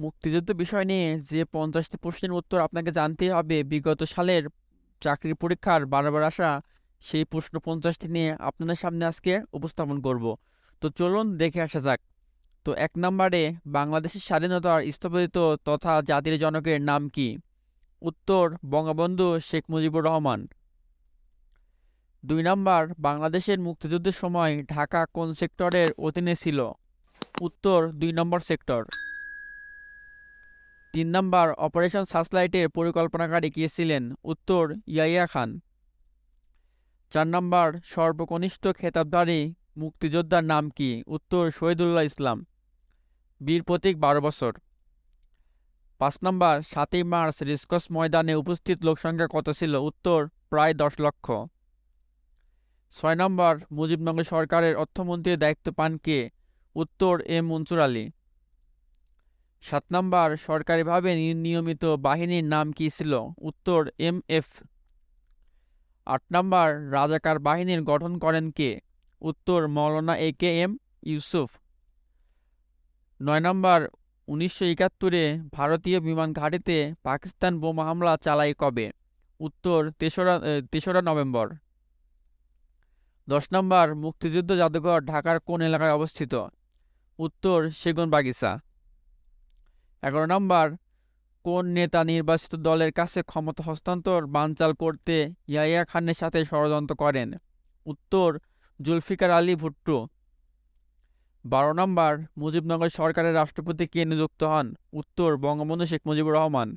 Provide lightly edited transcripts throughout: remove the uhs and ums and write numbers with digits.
মুক্তিযুদ্ধ বিষয় নিয়ে যে 50টি প্রশ্নের উত্তর আপনাকে জানতেই হবে বিগত সালের চাকরির পরীক্ষার বারবার আসা সেই প্রশ্ন 50টি নিয়ে আপনাদের সামনে আজকে উপস্থাপন করব। তো চলুন দেখে আসা যাক। তো 1 নম্বরে, বাংলাদেশের স্বাধীনতার স্থপতি তথা জাতির জনকের নাম কি? উত্তর, বঙ্গবন্ধু শেখ মুজিবুর রহমান। 2 নম্বর, বাংলাদেশের মুক্তিযুদ্ধের সময় ঢাকা কোন সেক্টরের অধীনে ছিল? উত্তর, 2 নম্বর সেক্টর। 3 নম্বর, অপারেশন সার্চলাইটের পরিকল্পনাকারী কে ছিলেন? উত্তর, ইয়াহিয়া খান। 4 নম্বর, সর্বকনিষ্ঠ খেতাবধারী মুক্তিযোদ্ধার নাম কি? উত্তর, শহীদুল্লাহ ইসলাম। বীর প্রতীক 12 বছর। 5 নম্বর, 7ই মার্চ রেসকোর্স ময়দানে উপস্থিত লোকসংখ্যা কত ছিল? উত্তর, প্রায় 10 লক্ষ। 6 নম্বর, মুজিবনগর সরকারের অর্থমন্ত্রীর দায়িত্ব পান কে? উত্তর, এম মনসুর আলী। 7 নম্বর, সরকারিভাবে নিয়মিত বাহিনীর নাম কি ছিল? উত্তর, MF। 8 নম্বর, রাজাকার বাহিনীর গঠন করেন কে? উত্তর, মৌলানা AKM ইউসুফ। 9 নম্বর, 1971-এ ভারতীয় বিমান ঘাঁটিতে পাকিস্তান বোমা হামলা চালায় কবে? উত্তর, 3রা নভেম্বর। 10 নম্বর, মুক্তিযুদ্ধ জাদুঘর ঢাকার কোন এলাকায় অবস্থিত? উত্তর, সেগুনবাগিচা। 11 নম্বর, কোন নেতা নির্বাচিত দলের কাছে ক্ষমতা হস্তান্তর বানচাল করতে ইয়াহিয়া খানের সাথে ষড়যন্ত্র করেন? উত্তর, জুলফিকার আলী ভুট্টো। 12 নম্বর, মুজিবনগর সরকারের রাষ্ট্রপতি কে নিযুক্ত হন? উত্তর, বঙ্গবন্ধু শেখ মুজিবুর রহমান।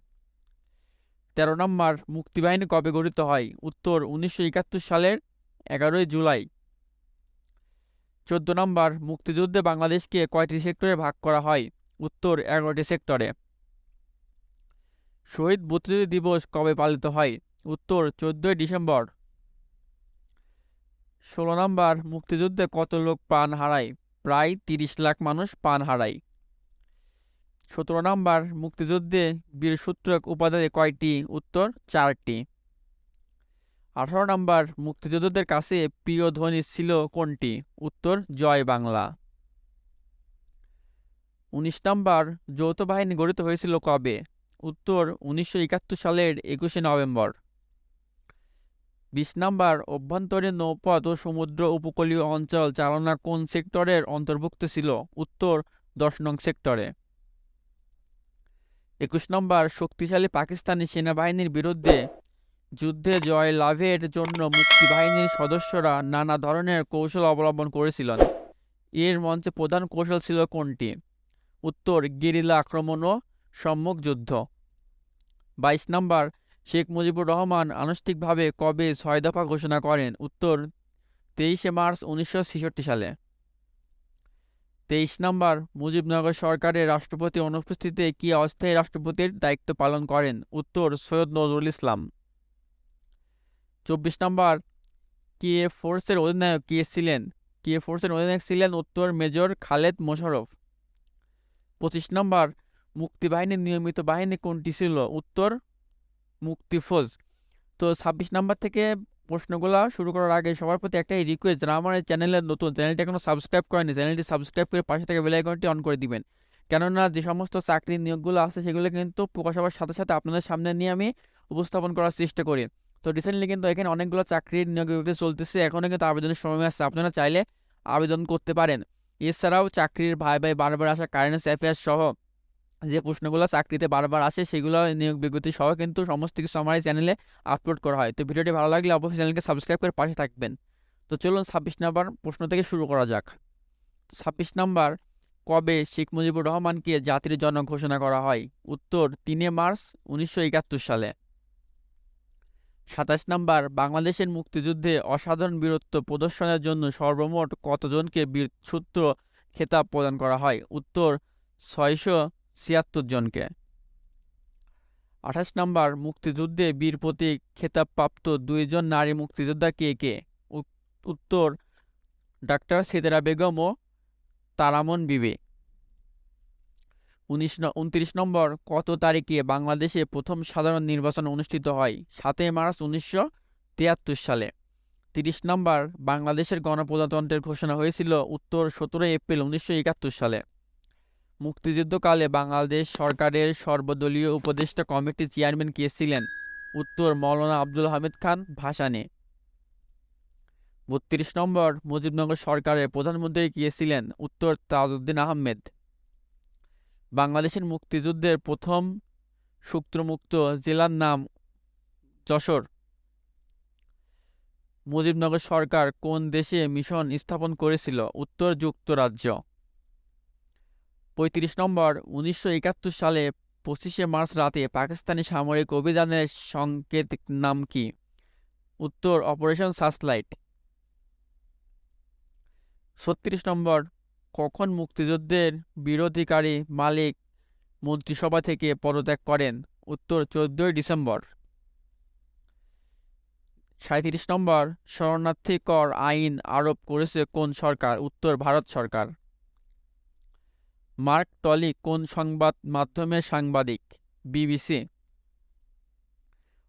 13 নম্বর, মুক্তিবাহিনী কবে গঠিত হয়? উত্তর, 1971 সালের 11ই জুলাই। 14 নম্বর, মুক্তিযুদ্ধে বাংলাদেশকে কয়টি সেক্টরে ভাগ করা হয়? উত্তর, 11টি সেক্টরে। শহীদ বুদ্ধিজীবী দিবস কবে পালিত হয়? উত্তর, 14ই ডিসেম্বর। 16 নম্বর, মুক্তিযুদ্ধে কত লোক প্রাণ হারায়? প্রায় 30 লাখ মানুষ প্রাণ হারায়। 17 নম্বর, মুক্তিযুদ্ধে বীর সূত্রক উপাধি কয়টি? উত্তর, 4টি। 18 নম্বর, মুক্তিযোদ্ধাদের কাছে প্রিয় ধ্বনি ছিল কোনটি? উত্তর, জয় বাংলা। 19 নম্বর, যৌথ বাহিনী গঠিত হয়েছিল কবে? উত্তর, 1971 সালের 21শে নভেম্বর। 20 নম্বর, অভ্যন্তরীণ নৌপথ ও সমুদ্র উপকূলীয় অঞ্চল চালনা কোন সেক্টরের অন্তর্ভুক্ত ছিল? উত্তর, 10নং সেক্টরে। 21 নম্বর, শক্তিশালী পাকিস্তানি সেনাবাহিনীর বিরুদ্ধে যুদ্ধে জয় লাভের জন্য মুক্তিবাহিনীর সদস্যরা নানা ধরনের কৌশল অবলম্বন করেছিলেন। এর মঞ্চে প্রধান কৌশল ছিল কোনটি? উত্তর, গেরিলা আক্রমণ ও সম্মুখ যুদ্ধ। 22 নম্বর, শেখ মুজিবুর রহমান আনুষ্ঠানিকভাবে কবে 6 দফা ঘোষণা করেন? উত্তর, 23শে মার্চ 1966 সালে। 23 নম্বর, মুজিবনগর সরকারের রাষ্ট্রপতি অনুপস্থিতিতে কি অস্থায়ী রাষ্ট্রপতির দায়িত্ব পালন করেন? উত্তর, সৈয়দ নজরুল ইসলাম। 24 নম্বর, ফোর্সের অধিনায়ক কে ছিলেন? ফোর্সের অধিনায়ক ছিলেন উত্তর, মেজর খালেদ মোশাররফ। 25 নম্বর, মুক্তিবাহিনীর নিয়মিত বাহিনী কোনটি ছিল? উত্তর, মুক্তিফৌজ। তো 26 নম্বর থেকে প্রশ্নগুলো শুরু করার আগে সবার প্রতি একটাই রিকোয়েস্ট, যারা আমার এই চ্যানেলে নতুন, চ্যানেলটি এখনো সাবস্ক্রাইব করেনি, চ্যানেলটি সাবস্ক্রাইব করে পাশে থেকে বেল আইকনটি অন করে দিবেন। কেননা যে সমস্ত চাকরির নিয়োগগুলো আছে সেগুলো কিন্তু প্রকাশ হওয়ার সাথে সাথে আপনাদের সামনে নিয়ে আমি উপস্থাপন করার চেষ্টা করি। তো রিসেন্টলি কিন্তু এখানে অনেকগুলো চাকরির নিয়োগ চলতেছে, এখনও কিন্তু আবেদনের সময় আছে, আপনারা চাইলে আবেদন করতে পারেন। এছাড়াও চাকরির ভাই বারবার আসা কারেন্ট অ্যাফেয়ার্স সহ যে প্রশ্নগুলো চাকরিতে বারবার আসে সেগুলো নিয়োগ বিজ্ঞপ্তি সহ কিন্তু সমস্ত কিছু আমার এই চ্যানেলে আপলোড করা হয়। তো ভিডিওটি ভালো লাগলে অবশ্যই চ্যানেলকে সাবস্ক্রাইব করে পাশে থাকবেন। তো চলুন 26 নম্বর প্রশ্ন থেকে শুরু করা যাক। 26 নম্বর, কবে শেখ মুজিবুর রহমানকে জাতির জনক ঘোষণা করা হয়? উত্তর, 3 মার্চ 1971 সালে। 27 নম্বর, বাংলাদেশের মুক্তিযুদ্ধে অসাধারণ বীরত্ব প্রদর্শনের জন্য সর্বমোট কতজনকে বীর সূত্র খেতাব প্রদান করা হয়? উত্তর, 676 জনকে। 28 নম্বর, মুক্তিযুদ্ধে বীর প্রতীক খেতাবপ্রাপ্ত 2 জন নারী মুক্তিযোদ্ধা কে কে? উত্তর, ডাক্তার সিতারা বেগম ও তারামন বিবি। 29 নম্বর, কত তারিখে বাংলাদেশে প্রথম সাধারণ নির্বাচন অনুষ্ঠিত হয়? 7 মার্চ 1973 সালে। 30 নম্বর, বাংলাদেশের গণপ্রজাতন্ত্রের ঘোষণা হয়েছিল? উত্তর, 17 এপ্রিল 1971 সালে। মুক্তিযুদ্ধকালে বাংলাদেশ সরকারের সর্বদলীয় উপদেষ্টা কমিটির চেয়ারম্যান কে ছিলেন? উত্তর মাওলানা আব্দুল হামিদ খান ভাসানী। ৩২ নম্বর, মুজিবনগর সরকারের প্রধানমন্ত্রী কে ছিলেন? উত্তর তাজউদ্দিন আহমেদ। বাংলাদেশের মুক্তিযুদ্ধের প্রথম শত্রুমুক্ত জেলার নাম? যশোর। মুজিবনগর সরকার কোন দেশে মিশন স্থাপন করেছিল? উত্তর যুক্তরাজ্য। ৩৫ নম্বর, ১৯৭১ সালে ২৫শে মার্চ রাতে পাকিস্তানি সামরিক অভিযানের সাংকেতিক নাম কি? উত্তর অপারেশন সার্চলাইট। ৩৬ নম্বর, কখন মুক্তিযুদ্ধের বিরোধীকারী মালিক মন্ত্রিসভা থেকে পদত্যাগ করেন? উত্তর ১৪ ডিসেম্বর। ৩৭ নম্বর, শরণার্থী কর আইন আরোপ করেছে কোন সরকার? উত্তর ভারত সরকার। মার্ক টলি কোন সংবাদ মাধ্যমের সাংবাদিক? বিবিসি।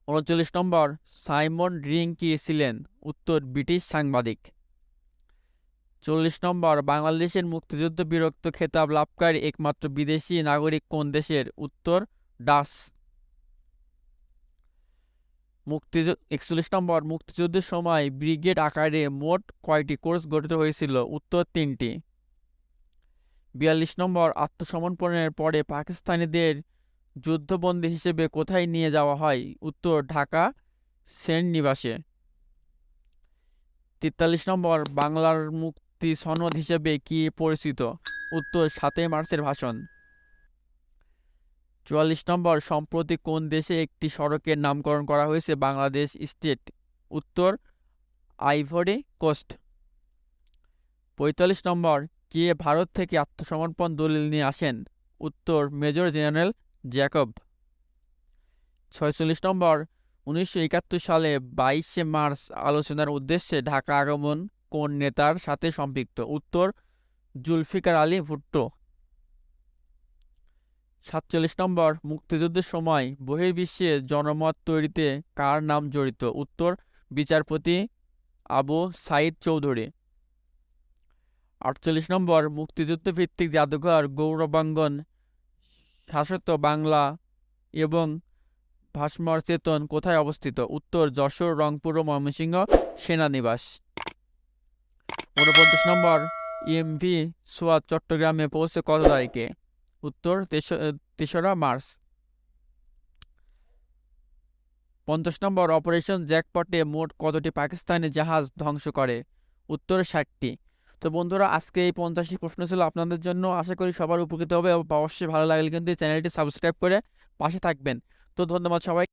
৩৯ নম্বর, সাইমন রিং কি ছিলেন? উত্তর ব্রিটিশ সাংবাদিক। ৪০ নম্বর, বাংলাদেশের মুক্তিযুদ্ধ বীরত্ব খেতাব লাভকারী একমাত্র বিদেশি নাগরিক কোন দেশের? উত্তর ডাচ। ৪১ নম্বর, মুক্তিযুদ্ধের সময় ব্রিগেড আকারে মোট কয়টি কোর্স গঠিত হয়েছিল? উত্তর ৩টি। ৪২ নম্বর, আত্মসমর্পণের পরে পাকিস্তানিদের যুদ্ধবন্দী হিসেবে কোথায় নিয়ে যাওয়া হয়? উত্তর ঢাকা সেনানিবাসে। ৪৩ নম্বর, বাংলার মুক্তি সনদ হিসেবে কি পরিচিত? উত্তর ৭ই মার্চের ভাষণ। ৪৪ নম্বর, সম্প্রতি কোন দেশে একটি সড়কের নামকরণ করা হয়েছে বাংলাদেশ স্টেট? উত্তর আইভরি কোস্ট। ৪৫ নম্বর, কে ভারত থেকে আত্মসমর্পণ দলিল নিয়ে আসেন? উত্তর মেজর জেনারেল জ্যাকব। ৪৬ নম্বর, ১৯৭১ সালে ২২শে মার্চ আলোচনার উদ্দেশ্যে ঢাকা আগমন কোন নেতার সাথে সম্পৃক্ত? উত্তর জুলফিকার আলী ভুট্টো। ৪৭ নম্বর, মুক্তিযুদ্ধের সময় বহির্বিশ্বে জনমত তৈরিতে কার নাম জড়িত? উত্তর বিচারপতি আবু সাইদ চৌধুরী। ৪৮ নম্বর, মুক্তিযুদ্ধ ভিত্তিক জাদুঘর গৌরবাঙ্গন শাশ্বত বাংলা এবং ভাস্কর চেতন কোথায় অবস্থিত? উত্তর যশোর, রংপুর ও ময়মনসিংহ সেনানিবাস। ৪৯ নম্বর, এমভি সোয়াদ চট্টগ্রামে পৌঁছে কত তারিখে? উত্তর ৩রা মার্চ। ৫০ নম্বর, অপারেশন জ্যাকপটে মোট কতটি পাকিস্তানি জাহাজ ধ্বংস করে? উত্তর ৬০টি। তো বন্ধুরা, আজকে এই ৫০টি প্রশ্ন ছিল আপনাদের জন্য। আশা করি সবার উপকৃত হবে। অবশ্যই ভালো লাগলে কিন্তু এই চ্যানেলটি সাবস্ক্রাইব করে পাশে থাকবেন। তো ধন্যবাদ সবাই।